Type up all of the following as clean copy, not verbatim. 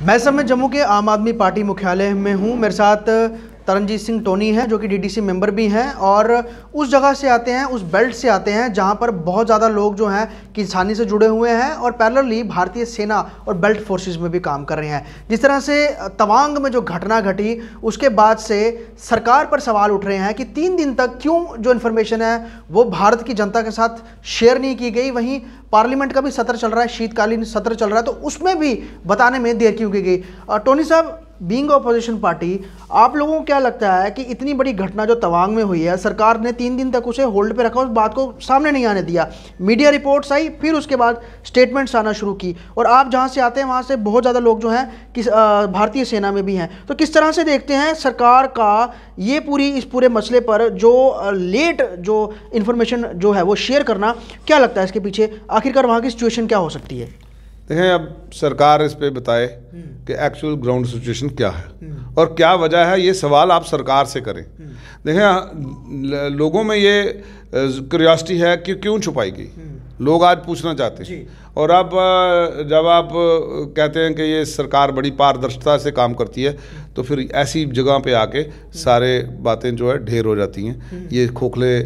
मैं इस समय जम्मू के आम आदमी पार्टी मुख्यालय में हूँ। मेरे साथ तरनजीत सिंह टोनी है जो कि डीडीसी मेंबर भी हैं और उस जगह से आते हैं, उस बेल्ट से आते हैं जहां पर बहुत ज़्यादा लोग जो हैं किसानी से जुड़े हुए हैं और पैरेलली भारतीय सेना और बेल्ट फोर्सेस में भी काम कर रहे हैं। जिस तरह से तवांग में जो घटना घटी उसके बाद से सरकार पर सवाल उठ रहे हैं कि 3 दिन तक क्यों जो इन्फॉर्मेशन है वो भारत की जनता के साथ शेयर नहीं की गई। वहीं पार्लियामेंट का भी सत्र चल रहा है, शीतकालीन सत्र चल रहा है, तो उसमें भी बताने में देर क्यों की गई। टोनी साहब, बीइंग ऑपोजिशन पार्टी, आप लोगों को क्या लगता है कि इतनी बड़ी घटना जो तवांग में हुई है, सरकार ने 3 दिन तक उसे होल्ड पे रखा, उस बात को सामने नहीं आने दिया, मीडिया रिपोर्ट्स आई, फिर उसके बाद स्टेटमेंट्स आना शुरू की, और आप जहां से आते हैं वहां से बहुत ज़्यादा लोग जो हैं कि भारतीय सेना में भी हैं, तो किस तरह से देखते हैं सरकार का ये इस पूरे मसले पर जो लेट जो इन्फॉर्मेशन जो है वो शेयर करना, क्या लगता है इसके पीछे आखिरकार वहाँ की सिचुएशन क्या हो सकती है? देखें, अब सरकार इस पे बताए कि एक्चुअल ग्राउंड सिचुएशन क्या है और क्या वजह है। ये सवाल आप सरकार से करें। देखें, लोगों में ये क्यूरियोसिटी है कि क्यों छुपाई गई, लोग आज पूछना चाहते हैं। और अब जब आप कहते हैं कि ये सरकार बड़ी पारदर्शिता से काम करती है, तो फिर ऐसी जगह पे आके सारे बातें जो है ढेर हो जाती हैं। ये खोखले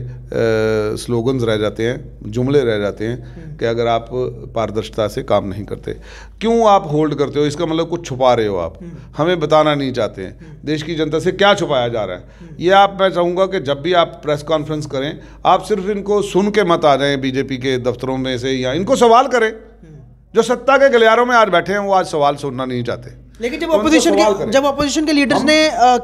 स्लोगन्स रह जाते हैं, जुमले रह जाते हैं कि अगर आप पारदर्शिता से काम नहीं करते, क्यों आप होल्ड करते हो, इसका मतलब कुछ छुपा रहे हो, आप हमें बताना नहीं चाहते हैं। देश की जनता से क्या छुपाया जा रहा है, ये मैं चाहूँगा कि जब भी आप प्रेस कॉन्फ्रेंस करें, आप सिर्फ इनको सुन के मत आ जाएं बीजेपी के दफ्तरों में से, या इनको सवाल करें। जो सत्ता के गलियारों में आज बैठे हैं वो आज सवाल सुनना नहीं चाहते। लेकिन जब अपोजिशन के लीडर्स ने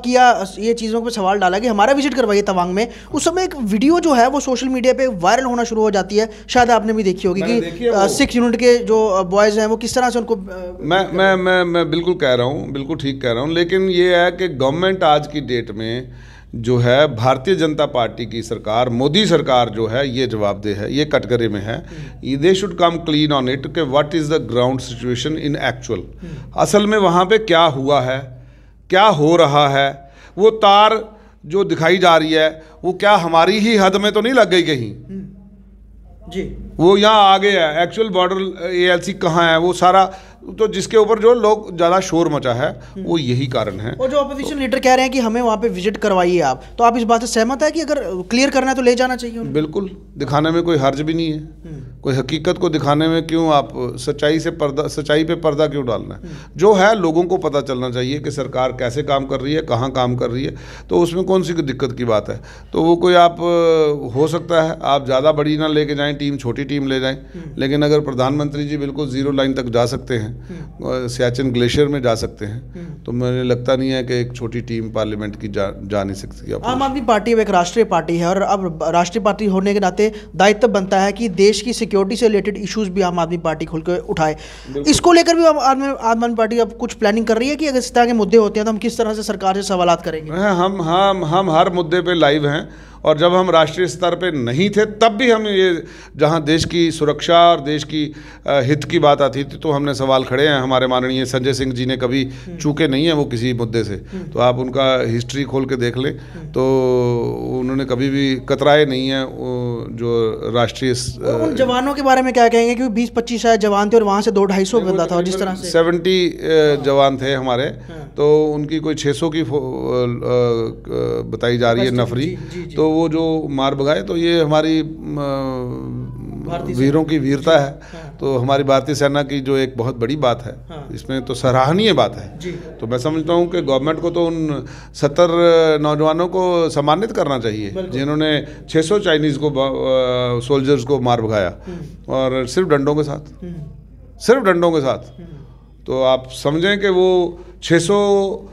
किया ये चीज़ों पे सवाल डाला कि हमारा विजिट करवाइए तवांग में, उस समय एक वीडियो जो है वो सोशल मीडिया पे वायरल होना शुरू हो जाती है, शायद आपने भी देखी होगी कि 6 यूनिट के जो बॉयज़ हैं वो किस तरह से उनको मैं बिल्कुल कह रहा हूँ, बिल्कुल ठीक कह रहा हूँ। लेकिन ये है कि गवर्नमेंट आज की डेट में जो है, भारतीय जनता पार्टी की सरकार, मोदी सरकार जो है, ये जवाबदेह है, ये कटघरे में है। They should come clean on it कि what is the ground situation in actual. असल में वहाँ पे क्या हुआ है, क्या हो रहा है, वो तार जो दिखाई जा रही है वो क्या हमारी ही हद में तो नहीं लग गई कहीं जी, वो यहाँ आगे है। एक्चुअल बॉर्डर ALC कहाँ है, वो सारा तो जिसके ऊपर जो लोग ज़्यादा शोर मचा है वो यही कारण है। और जो अपोजिशन लीडर कह रहे हैं कि हमें वहाँ पे विजिट करवाइए आप, तो आप इस बात से सहमत है कि अगर क्लियर करना है तो ले जाना चाहिए? बिल्कुल, दिखाने में कोई हर्ज भी नहीं है। कोई हकीकत को दिखाने में क्यों आप सच्चाई पे पर्दा क्यों डालना है? जो है लोगों को पता चलना चाहिए कि सरकार कैसे काम कर रही है, कहाँ काम कर रही है, तो उसमें कौन सी दिक्कत की बात है। तो वो कोई आप हो सकता है आप ज़्यादा बड़ी ना लेके जाएँ टीम, छोटी टीम ले जाएँ, लेकिन अगर प्रधानमंत्री जी बिल्कुल ज़ीरो लाइन तक जा सकते हैं, सियाचिन ग्लेशियर में जा सकते हैं, तो मुझे लगता नहीं है कि एक छोटी टीम पार्लियामेंट की जा नहीं सकती। आम आदमी पार्टी एक राष्ट्रीय पार्टी है और अब राष्ट्रीय पार्टी होने के नाते दायित्व बनता है कि देश की सिक्योरिटी से रिलेटेड इश्यूज भी आम आदमी पार्टी खुल कर उठाए। इसको लेकर भी आम आदमी पार्टी अब कुछ प्लानिंग कर रही है कि अगर इस तरह के मुद्दे होते हैं तो हम किस तरह से सरकार से सवालात करेंगे? हम हर मुद्दे पे लाइव हैं, और जब हम राष्ट्रीय स्तर पे नहीं थे तब भी हम ये, जहाँ देश की सुरक्षा और देश की हित की बात आती थी, तो हमने सवाल खड़े हैं। हमारे माननीय संजय सिंह जी ने कभी चूके नहीं है वो किसी मुद्दे से, तो आप उनका हिस्ट्री खोल के देख लें, तो उन्होंने कभी भी कतराए नहीं है। जो राष्ट्रीय उन जवानों के बारे में क्या कहेंगे, क्योंकि 20-25 शायद जवान थे और वहाँ से 200-250 बंदा था, और जिस तरह से 70 जवान थे हमारे, तो उनकी कोई 600 की बताई जा रही है नफरी, तो वो जो मार भगाए, तो ये हमारी वीरों की वीरता है। तो हमारी भारतीय सेना की जो एक बहुत बड़ी बात है, इसमें तो सराहनीय बात है। तो मैं समझता हूँ कि गवर्नमेंट को तो उन 70 नौजवानों को सम्मानित करना चाहिए जिन्होंने 600 चाइनीज़ को सोल्जर्स को मार भगाया, और सिर्फ डंडों के साथ, तो आप समझें कि वो 600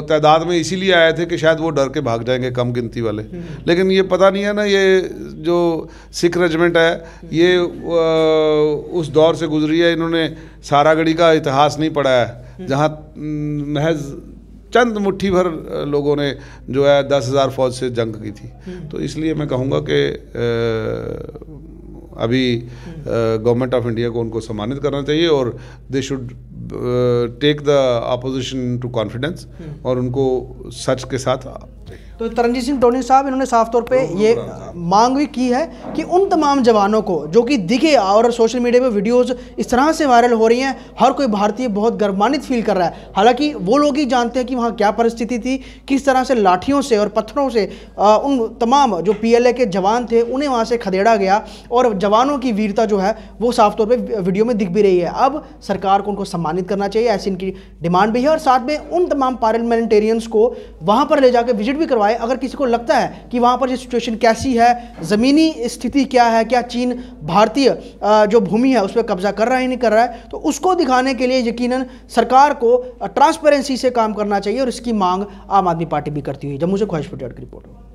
तादाद में इसीलिए आए थे कि शायद वो डर के भाग जाएंगे, कम गिनती वाले। लेकिन ये पता नहीं है ना, ये जो सिख रेजिमेंट है ये उस दौर से गुजरी है, इन्होंने सारागढ़ी का इतिहास नहीं पढ़ा है, जहाँ महज चंद मुट्ठी भर लोगों ने जो है 10,000 फौज से जंग की थी। तो इसलिए मैं कहूँगा कि अभी गवर्नमेंट ऑफ इंडिया को उनको सम्मानित करना चाहिए, और they should take the opposition to confidence, और उनको सच के साथ तो तरनजीत सिंह टोनी साहब इन्होंने साफ तौर पे ये मांग भी की है कि उन तमाम जवानों को जो कि दिखे, और सोशल मीडिया पे वीडियोस इस तरह से वायरल हो रही हैं, हर कोई भारतीय बहुत गर्मान्वित फील कर रहा है। हालांकि वो लोग ही जानते हैं कि वहाँ क्या परिस्थिति थी, किस तरह से लाठियों से और पत्थरों से उन तमाम जो PLA के जवान थे उन्हें वहाँ से खदेड़ा गया, और जवानों की वीरता जो है वो साफ तौर पर वीडियो में दिख भी रही है। अब सरकार को उनको सम्मानित करना चाहिए, ऐसी इनकी डिमांड भी है, और साथ में उन तमाम पार्लियामेंटेरियंस को वहाँ पर ले जाकर विजिट भी करवाए। अगर किसी को लगता है कि वहाँ पर ये सिचुएशन कैसी है, ज़मीनी स्थिति क्या है, क्या चीन भारतीय जो भूमि है उस पर कब्जा कर रहा है नहीं कर रहा है, तो उसको दिखाने के लिए यकीनन सरकार को ट्रांसपेरेंसी से काम करना चाहिए, और इसकी मांग आम आदमी पार्टी भी करती हुई। जम्मू से ख्वाहिश पटेल की रिपोर्ट।